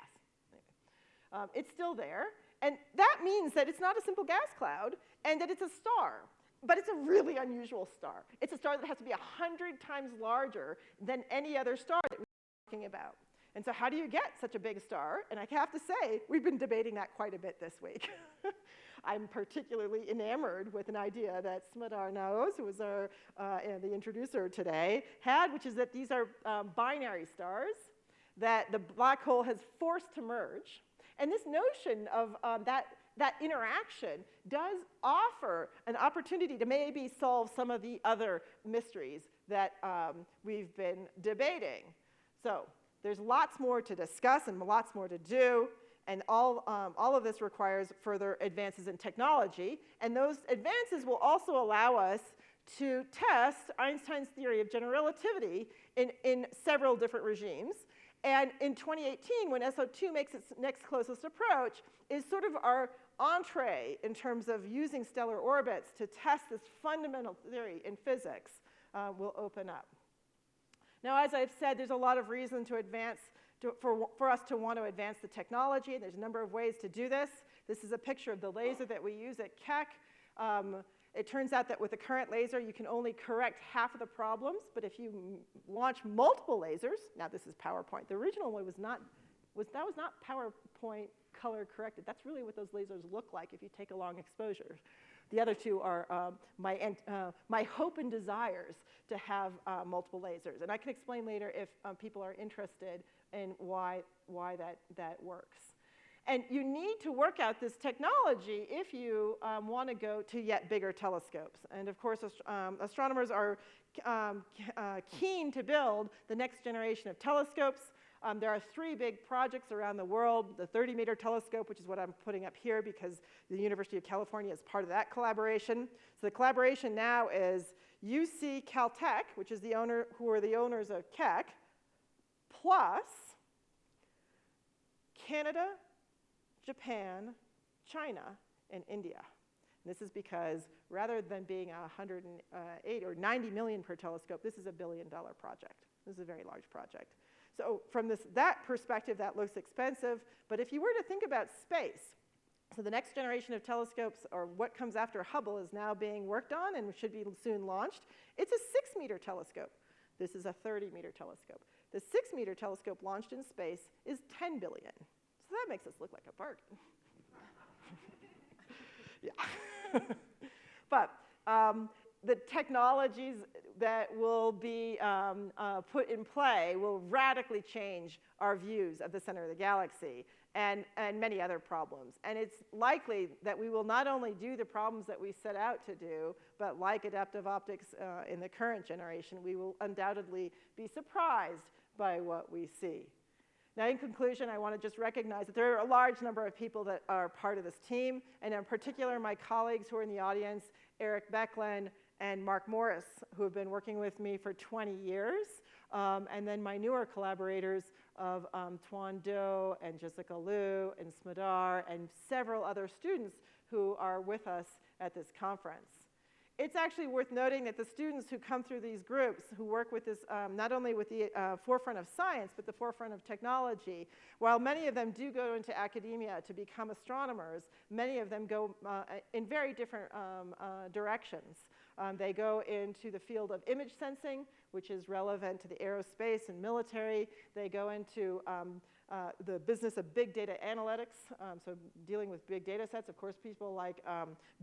Anyway. It's still there. And that means that it's not a simple gas cloud and that it's a star. But it's a really unusual star. It's a star that has to be 100 times larger than any other star that we're talking about. And so how do you get such a big star? And I have to say, we've been debating that quite a bit this week. I'm particularly enamored with an idea that Smadar Naos, who was the introducer today, had, which is that these are binary stars that the black hole has forced to merge. And this notion of that interaction does offer an opportunity to maybe solve some of the other mysteries that we've been debating. So there's lots more to discuss and lots more to do. And all of this requires further advances in technology. And those advances will also allow us to test Einstein's theory of general relativity in several different regimes. And in 2018, when SO2 makes its next closest approach, is sort of our entree in terms of using stellar orbits to test this fundamental theory in physics will open up. Now, as I've said, there's a lot of reason to advance, for us to want to advance the technology. And there's a number of ways to do this. This is a picture of the laser that we use at Keck. It turns out that with the current laser, you can only correct half of the problems. But if you launch multiple lasers, now this is PowerPoint. The original one was not PowerPoint color corrected. That's really what those lasers look like if you take a long exposure. The other two are my hope and desires to have multiple lasers. And I can explain later if people are interested in why that works. And you need to work out this technology if you want to go to yet bigger telescopes. And of course, astronomers are keen to build the next generation of telescopes. There are 3 big projects around the world. The 30-meter telescope, which is what I'm putting up here because the University of California is part of that collaboration. So the collaboration now is UC Caltech, which is who are the owners of Keck, plus Canada, Japan, China, and India. And this is because rather than being 108 or 90 million per telescope, this is a $1 billion project. This is a very large project. So from that perspective, that looks expensive. But if you were to think about space, so the next generation of telescopes, or what comes after Hubble, is now being worked on and should be soon launched. It's a 6-meter telescope. This is a 30-meter telescope. The 6-meter telescope launched in space is $10 billion. So that makes us look like a bargain. Yeah. But the technologies that will be put in play will radically change our views of the center of the galaxy and many other problems. And it's likely that we will not only do the problems that we set out to do, but like adaptive optics in the current generation, we will undoubtedly be surprised by what we see. Now, in conclusion, I want to just recognize that there are a large number of people that are part of this team, and in particular, my colleagues who are in the audience, Eric Becklin and Mark Morris, who have been working with me for 20 years, and then my newer collaborators of Tuan Do and Jessica Liu and Smadar and several other students who are with us at this conference. It's actually worth noting that the students who come through these groups, who work with this, not only with the forefront of science, but the forefront of technology, while many of them do go into academia to become astronomers, many of them go in very different directions. They go into the field of image sensing, which is relevant to the aerospace and military. They go into the business of big data analytics, so dealing with big data sets. Of course, people like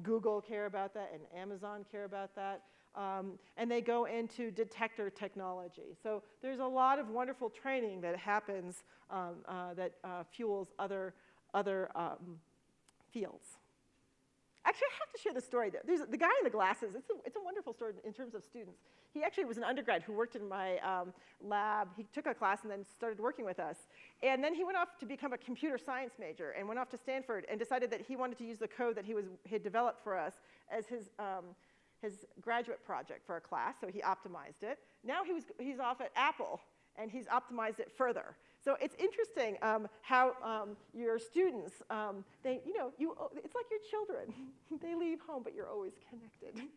Google care about that and Amazon care about that. And they go into detector technology. So there's a lot of wonderful training that happens that fuels other fields. Actually, I have to share the story. There's the guy in the glasses. It's a wonderful story in terms of students. He actually was an undergrad who worked in my lab. He took a class and then started working with us. And then he went off to become a computer science major and went off to Stanford and decided that he wanted to use the code that he had developed for us as his graduate project for a class, so he optimized it. Now he's off at Apple, and he's optimized it further. So it's interesting how your students, it's like your children. They leave home, but you're always connected.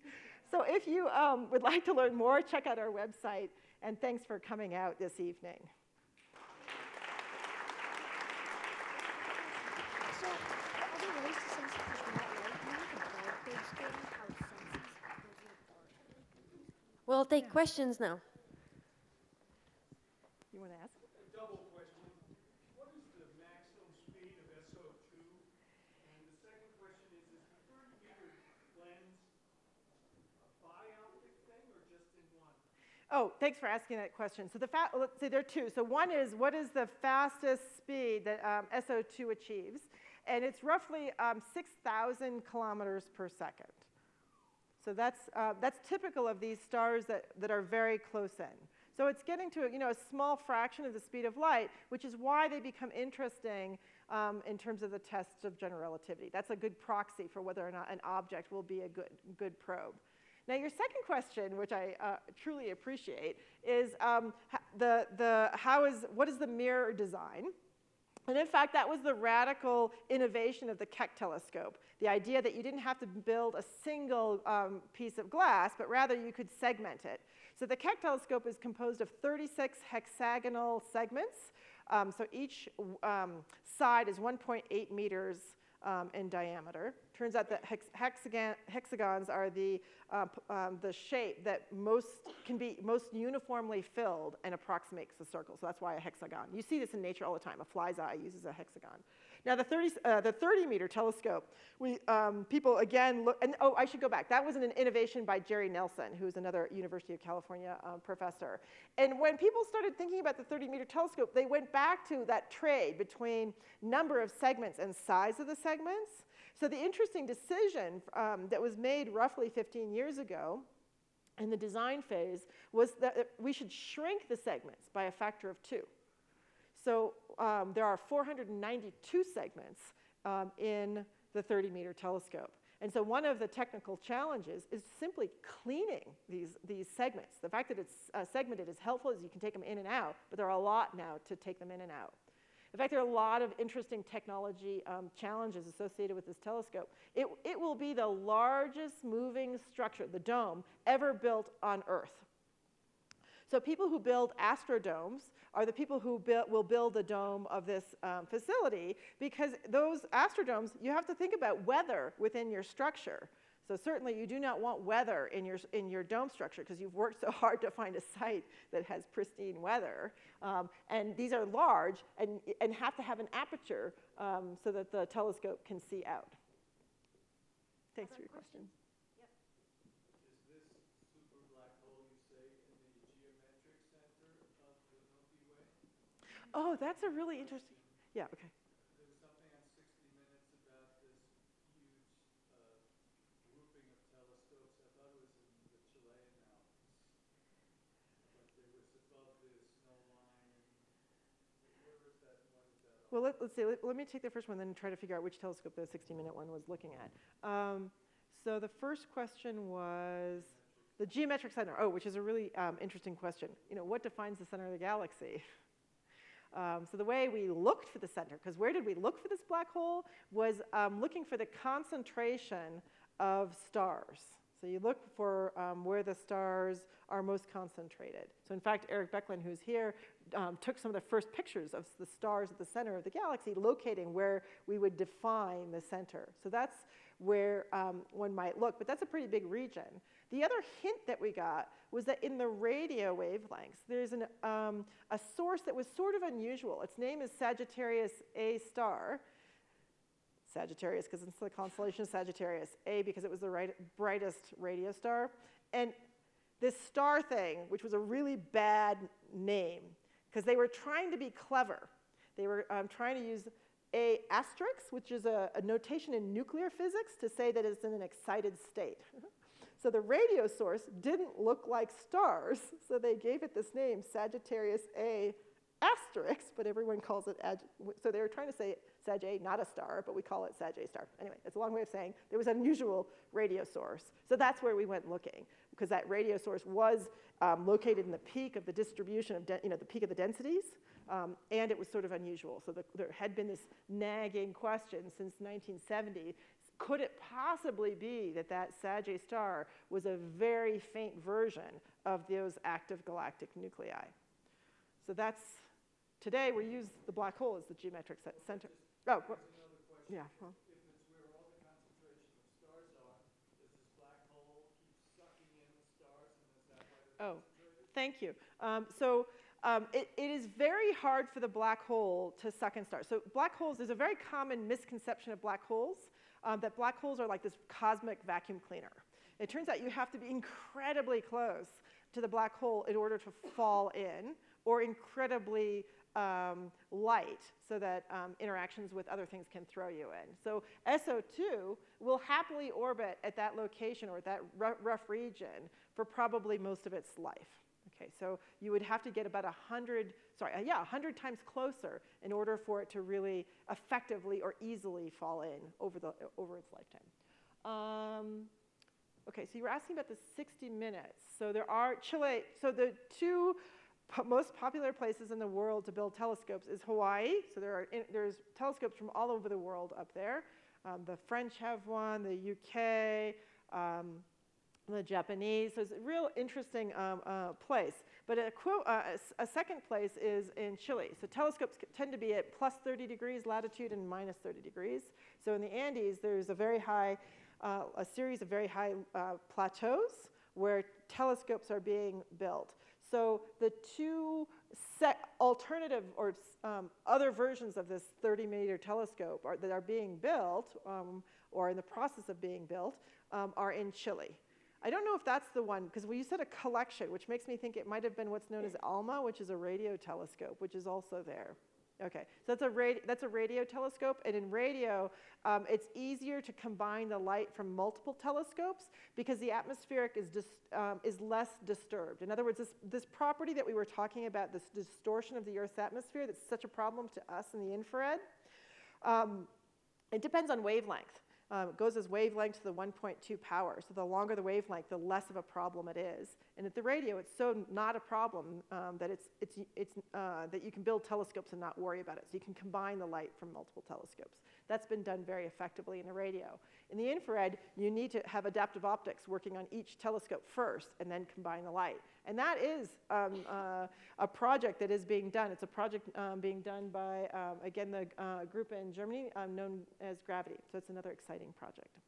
So if you would like to learn more, check out our website, and thanks for coming out this evening. So, are there ways to sense fish without light? Can you develop those things, how it senses those are? We'll take questions now. You want to ask? A double question. What is the maximum speed of SO2? And the second question is the 30-meter lens a bioptic thing or just in one? Oh, thanks for asking that question. So let's say there are two. So one is, what is the fastest speed that SO2 achieves? And it's roughly 6,000 kilometers per second. So that's typical of these stars that are very close in. So it's getting to a small fraction of the speed of light, which is why they become interesting in terms of the tests of general relativity. That's a good proxy for whether or not an object will be a good probe. Now, your second question, which I truly appreciate, is what is the mirror design? And in fact, that was the radical innovation of the Keck telescope, the idea that you didn't have to build a single piece of glass, but rather you could segment it. So the Keck telescope is composed of 36 hexagonal segments. So each side is 1.8 meters in diameter. Turns out that hexagons are the shape that can be most uniformly filled and approximates a circle. So that's why a hexagon. You see this in nature all the time. A fly's eye uses a hexagon. Now the 30-meter telescope, people again look, and oh, I should go back. That was an innovation by Jerry Nelson, who's another University of California professor. And when people started thinking about the 30-meter telescope, they went back to that trade between number of segments and size of the segments. So the interesting decision that was made roughly 15 years ago in the design phase was that we should shrink the segments by a factor of 2. So there are 492 segments in the 30-meter telescope. And so one of the technical challenges is simply cleaning these segments. The fact that it's segmented is helpful, as you can take them in and out, but there are a lot now to take them in and out. In fact, there are a lot of interesting technology challenges associated with this telescope. It will be the largest moving structure, the dome, ever built on Earth. So people who build astrodomes are the people who will build the dome of this facility, because those astrodomes, you have to think about weather within your structure. So certainly you do not want weather in your dome structure, because you've worked so hard to find a site that has pristine weather. And these are large and have to have an aperture so that the telescope can see out. Thanks for your question. Oh, that's a really interesting, yeah, okay. There was something on 60 Minutes about this huge grouping of telescopes. I thought it was in the Chilean Alps. But they were above the snow line. And where was that? What is that? Well, let's see. Let me take the first one, then try to figure out which telescope the 60-minute one was looking at. So the first question was the geometric center. Oh, which is a really interesting question. What defines the center of the galaxy? So the way we looked for the center, because where did we look for this black hole, was looking for the concentration of stars. So you look for where the stars are most concentrated. So in fact, Eric Becklin, who's here, took some of the first pictures of the stars at the center of the galaxy, locating where we would define the center. So that's where one might look, but that's a pretty big region. The other hint that we got was that in the radio wavelengths, there's a source that was sort of unusual. Its name is Sagittarius A star. Sagittarius because it's the constellation of Sagittarius. A because it was the brightest radio star. And this star thing, which was a really bad name, because they were trying to be clever. They were trying to use A asterisk, which is a notation in nuclear physics to say that it's in an excited state. So the radio source didn't look like stars, so they gave it this name, Sagittarius A asterisk, but everyone calls it, so they were trying to say Sag A, not a star, but we call it Sag A star. Anyway, it's a long way of saying there was an unusual radio source. So that's where we went looking, because that radio source was located in the peak of the distribution of, the peak of the densities, and it was sort of unusual. So there had been this nagging question since 1970. Could it possibly be that that Sag A star was a very faint version of those active galactic nuclei? So that's, today we use the black hole as the geometric center. Oh, well, yeah. Well. If it's where all the concentration of stars are, does this black hole keep sucking in the stars, and is that why they're concentrated? Thank you. It is very hard for the black hole to suck in stars. So black holes, there's a very common misconception of black holes, that black holes are like this cosmic vacuum cleaner. It turns out you have to be incredibly close to the black hole in order to fall in, or incredibly light, so that interactions with other things can throw you in. So SO2 will happily orbit at that location or at that rough region for probably most of its life. Okay, so you would have to get about 100 times closer in order for it to really effectively or easily fall in over its lifetime. Okay, so you were asking about the 60 minutes. So there are Chile. So the two most popular places in the world to build telescopes is Hawaii. So there's telescopes from all over the world up there. The French have one, the UK, the Japanese. So it's a real interesting place. But a second place is in Chile. So telescopes tend to be at plus 30 degrees latitude and minus 30 degrees. So in the Andes, there's a series of very high plateaus where telescopes are being built. So the two alternative or other versions of this 30-meter telescope that are being built, or in the process of being built, are in Chile. I don't know if that's the one, because you said a collection, which makes me think it might have been what's known as ALMA, which is a radio telescope, which is also there. Okay, so that's a radio telescope, and in radio, it's easier to combine the light from multiple telescopes because the atmospheric is less disturbed. In other words, this property that we were talking about, this distortion of the Earth's atmosphere that's such a problem to us in the infrared, it depends on wavelength. It goes as wavelength to the 1.2 power. So the longer the wavelength, the less of a problem it is. And at the radio, it's so not a problem that that you can build telescopes and not worry about it. So you can combine the light from multiple telescopes. That's been done very effectively in the radio. In the infrared, you need to have adaptive optics working on each telescope first and then combine the light. And that is a project that is being done. It's a project being done by, again, the group in Germany known as Gravity. So it's another exciting project.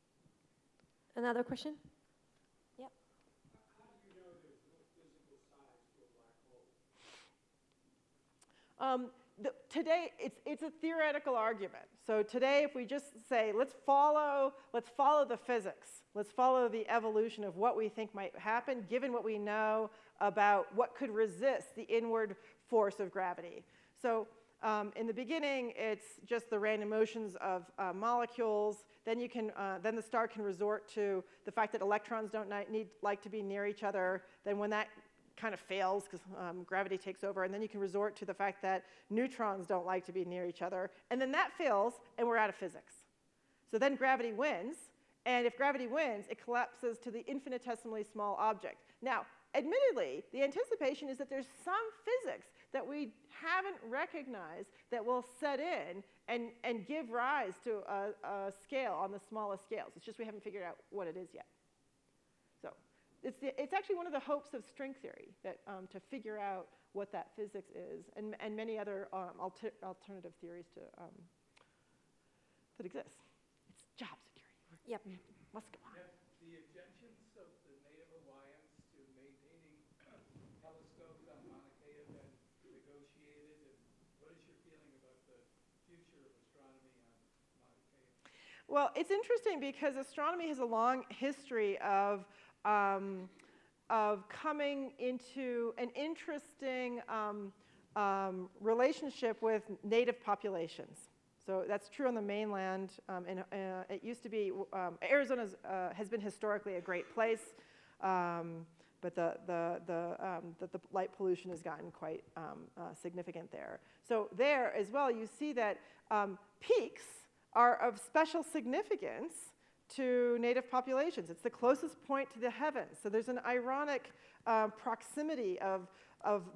Another question? Yep. How do you know there's no physical size to a black hole? Today, it's a theoretical argument. So today, if we just say, let's follow the physics, let's follow the evolution of what we think might happen, given what we know about what could resist the inward force of gravity. So in the beginning, it's just the random motions of molecules. Then then the star can resort to the fact that electrons don't like to be near each other. Then when that kind of fails because gravity takes over, and then you can resort to the fact that neutrons don't like to be near each other, and then that fails, and we're out of physics. So then gravity wins, and if gravity wins, it collapses to the infinitesimally small object. Now, admittedly, the anticipation is that there's some physics that we haven't recognized that will set in and give rise to a scale on the smallest scales. It's just we haven't figured out what it is yet. So it's actually one of the hopes of string theory, that to figure out what that physics is, and many other alternative theories that exist. It's job security. Yep. Must go on. Have the objections of the native Hawaiians to maintaining telescopes on Mauna Kea been negotiated, and what is your feeling about the future of astronomy on Mauna Kea? Well, it's interesting because astronomy has a long history of coming into an interesting relationship with native populations. So that's true on the mainland. It used to be, Arizona has been historically a great place. but the light pollution has gotten quite significant there. So there as well, you see that peaks are of special significance to native populations. It's the closest point to the heavens. So there's an ironic proximity of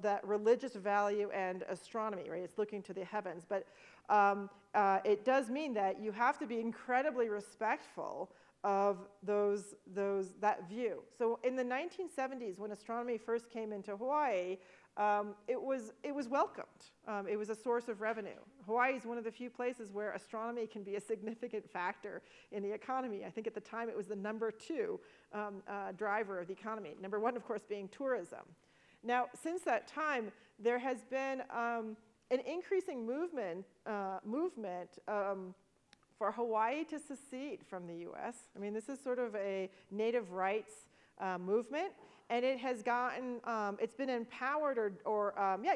that religious value and astronomy, right? It's looking to the heavens. But it does mean that you have to be incredibly respectful of that view. So in the 1970s, when astronomy first came into Hawaii, it was welcomed. It was a source of revenue. Hawaii is one of the few places where astronomy can be a significant factor in the economy. I think at the time it was the #2 driver of the economy. #1, of course, being tourism. Now, since that time, there has been an increasing movement for Hawaii to secede from the U.S. I mean, this is sort of a native rights movement, and it has gotten, it's been empowered or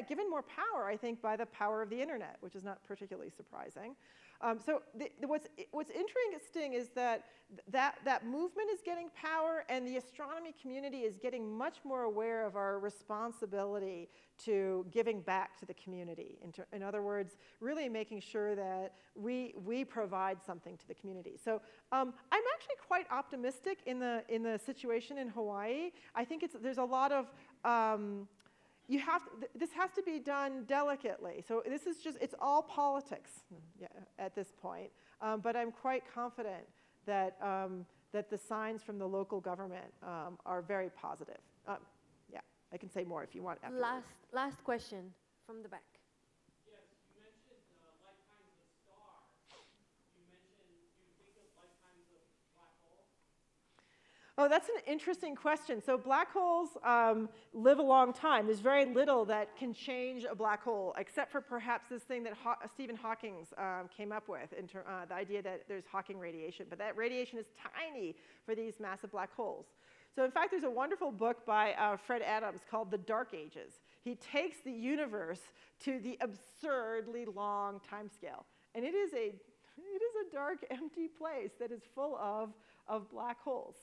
given more power, I think, by the power of the internet, which is not particularly surprising. So what's interesting is that movement is getting power, and the astronomy community is getting much more aware of our responsibility to giving back to the community. In other words, really making sure that we provide something to the community. So I'm actually quite optimistic in the situation in Hawaii. I think there's a lot of this has to be done delicately. So this is it's all politics at this point. But I'm quite confident that the signs from the local government are very positive. I can say more if you want afterwards. Last question from the back. Yes, you mentioned lifetimes of stars. You mentioned, do you think of lifetimes of black holes? Oh, that's an interesting question. So black holes live a long time. There's very little that can change a black hole, except for perhaps this thing that Stephen Hawking came up with, the idea that there's Hawking radiation. But that radiation is tiny for these massive black holes. So in fact, there's a wonderful book by Fred Adams called The Dark Ages. He takes the universe to the absurdly long time scale. And it is a dark, empty place that is full of black holes.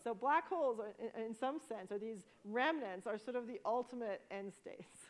So black holes, in some sense, are these remnants, are sort of the ultimate end states.